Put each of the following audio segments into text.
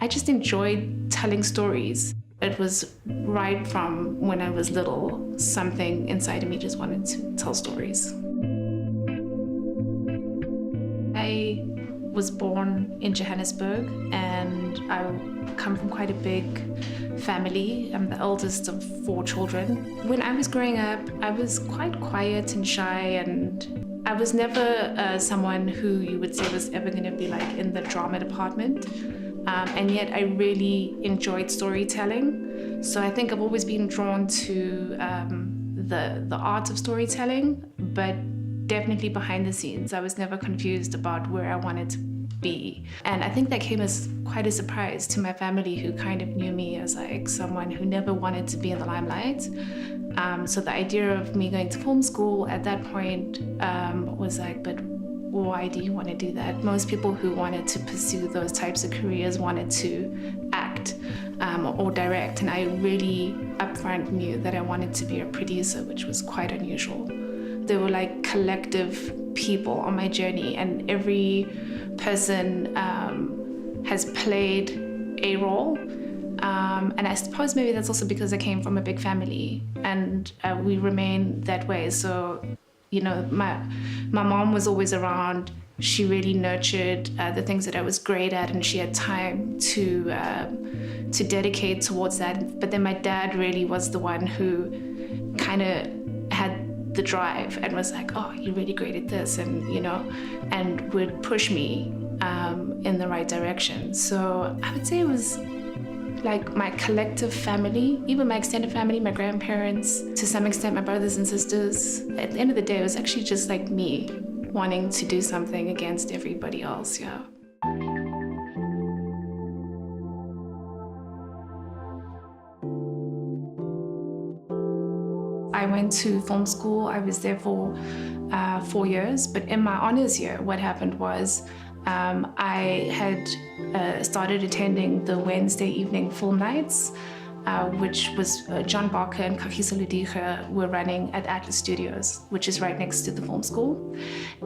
I just enjoyed telling stories. It was right from when I was little, something inside of me just wanted to tell stories. I was born in Johannesburg and I come from quite a big family. I'm the eldest of 4 children. When I was growing up, I was quite quiet and shy, and I was never someone who you would say was ever going to be like in the drama department. And yet I really enjoyed storytelling. So I think I've always been drawn to the art of storytelling, but definitely behind the scenes. I was never confused about where I wanted to be. And I think that came as quite a surprise to my family, who kind of knew me as like someone who never wanted to be in the limelight. So the idea of me going to film school at that point was like, but why do you want to do that? Most people who wanted to pursue those types of careers wanted to act or direct, and I really upfront knew that I wanted to be a producer, which was quite unusual. There were like collective people on my journey, and every person has played a role. And I suppose maybe that's also because I came from a big family, and we remain that way. So, you know, my mom was always around. She really nurtured the things that I was great at, and she had time to dedicate towards that. But then my dad really was the one who kind of had the drive and was like, oh, you're really great at this, and you know, and would push me in the right direction. So I would say it was like my collective family, even my extended family, my grandparents, to some extent my brothers and sisters. At the end of the day, it was actually just like me wanting to do something against everybody else. Yeah. I went to film school. I was there for 4 years, but in my honors year, what happened was I had started attending the Wednesday evening film nights, which was John Barker and Kagiso Ludiga were running at Atlas Studios, which is right next to the film school.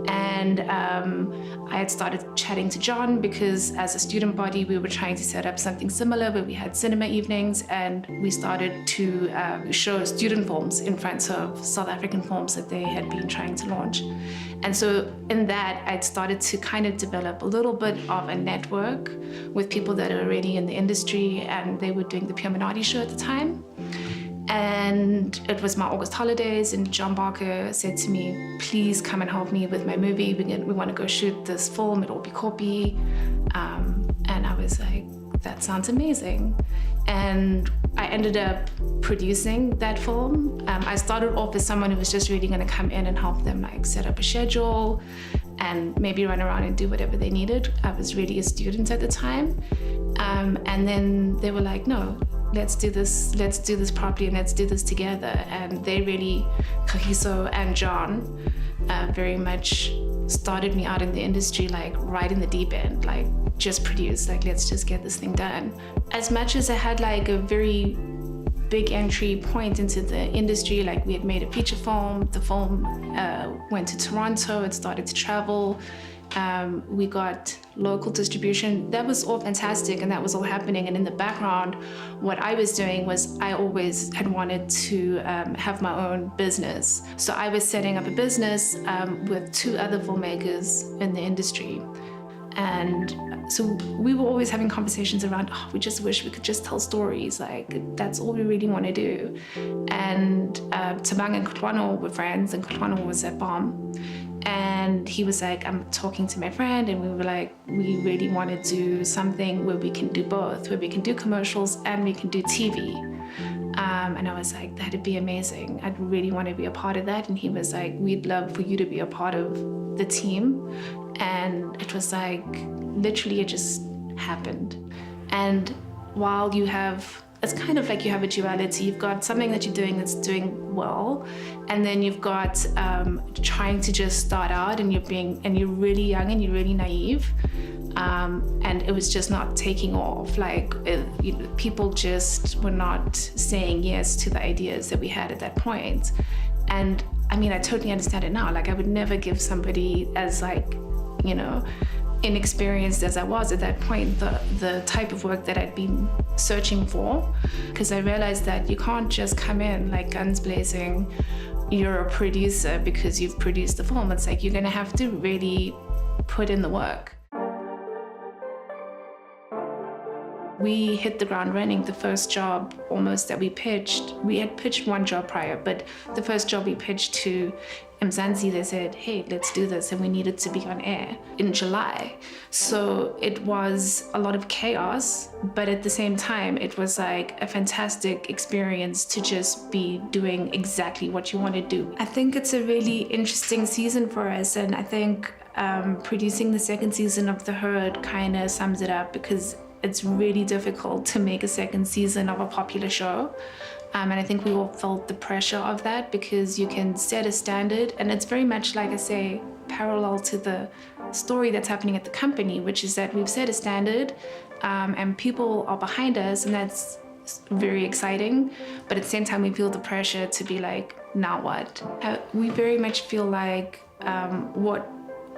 And I had started chatting to John because as a student body, we were trying to set up something similar where we had cinema evenings, and we started to show student films in front of South African films that they had been trying to launch. And so in that, I'd started to kind of develop a little bit of a network with people that are already in the industry, and they were doing the Pure Minardi show at the time. And it was my August holidays, and John Barker said to me, please come and help me with my movie. We want to go shoot this film at Opikopi. And I was like, that sounds amazing. And I ended up producing that film. I started off as someone who was just really going to come in and help them like set up a schedule and maybe run around and do whatever they needed. I was really a student at the time. And then they were like, no, let's do this properly and let's do this together. And they really, Kagiso and John, very much started me out in the industry, like right in the deep end, like just produce, like let's just get this thing done. As much as I had like a very big entry point into the industry, like we had made a feature film, the film went to Toronto, it started to travel. We got local distribution. That was all fantastic, and that was all happening. And in the background, what I was doing was I always had wanted to have my own business. So I was setting up a business with 2 other filmmakers in the industry. And so we were always having conversations around, oh, we just wish we could just tell stories. Like, that's all we really want to do. And Tabang and Kutwano were friends, and Kutwano was at BOM. And he was like, I'm talking to my friend, and we were like, we really want to do something where we can do both, where we can do commercials and we can do TV. And I was like, that'd be amazing. I'd really want to be a part of that. And he was like, we'd love for you to be a part of the team. And it was like, literally, it just happened. And while you have, it's kind of like you have a duality. You've got something that you're doing that's doing well, and then you've got trying to just start out, and you're really young and you're really naive, and it was just not taking off. Like people just were not saying yes to the ideas that we had at that point. And I mean, I totally understand it now. Like I would never give somebody as like, you know, inexperienced as I was at that point, the type of work that I'd been searching for, because I realized that you can't just come in like guns blazing, you're a producer because you've produced the film. It's like you're gonna have to really put in the work. We hit the ground running. The first job almost that we pitched, we had pitched one job prior, but the first job we pitched to Mzansi, they said, hey, let's do this, and we needed to be on air in July. So it was a lot of chaos, but at the same time, it was like a fantastic experience to just be doing exactly what you want to do. I think it's a really interesting season for us, and I think producing the second season of The Herd kind of sums it up, because it's really difficult to make a second season of a popular show. And I think we all felt the pressure of that, because you can set a standard, and it's very much, like I say, parallel to the story that's happening at the company, which is that we've set a standard and people are behind us, and that's very exciting. But at the same time, we feel the pressure to be like, now what? We very much feel like what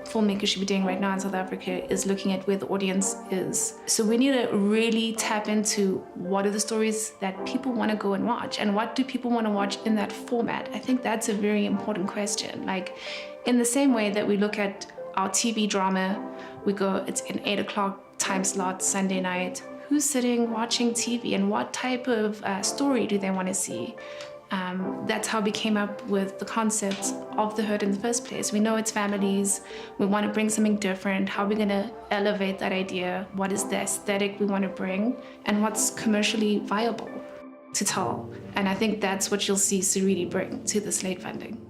filmmakers should be doing right now in South Africa is looking at where the audience is. So we need to really tap into what are the stories that people want to go and watch, and what do people want to watch in that format. I think that's a very important question. Like, in the same way that we look at our TV drama, we go, it's an 8 o'clock time slot, Sunday night. Who's sitting watching TV, and what type of story do they want to see? That's how we came up with the concept of The Herd in the first place. We know it's families. We want to bring something different. How are we going to elevate that idea? What is the aesthetic we want to bring? And what's commercially viable to tell? And I think that's what you'll see Seriti bring to the Slate funding.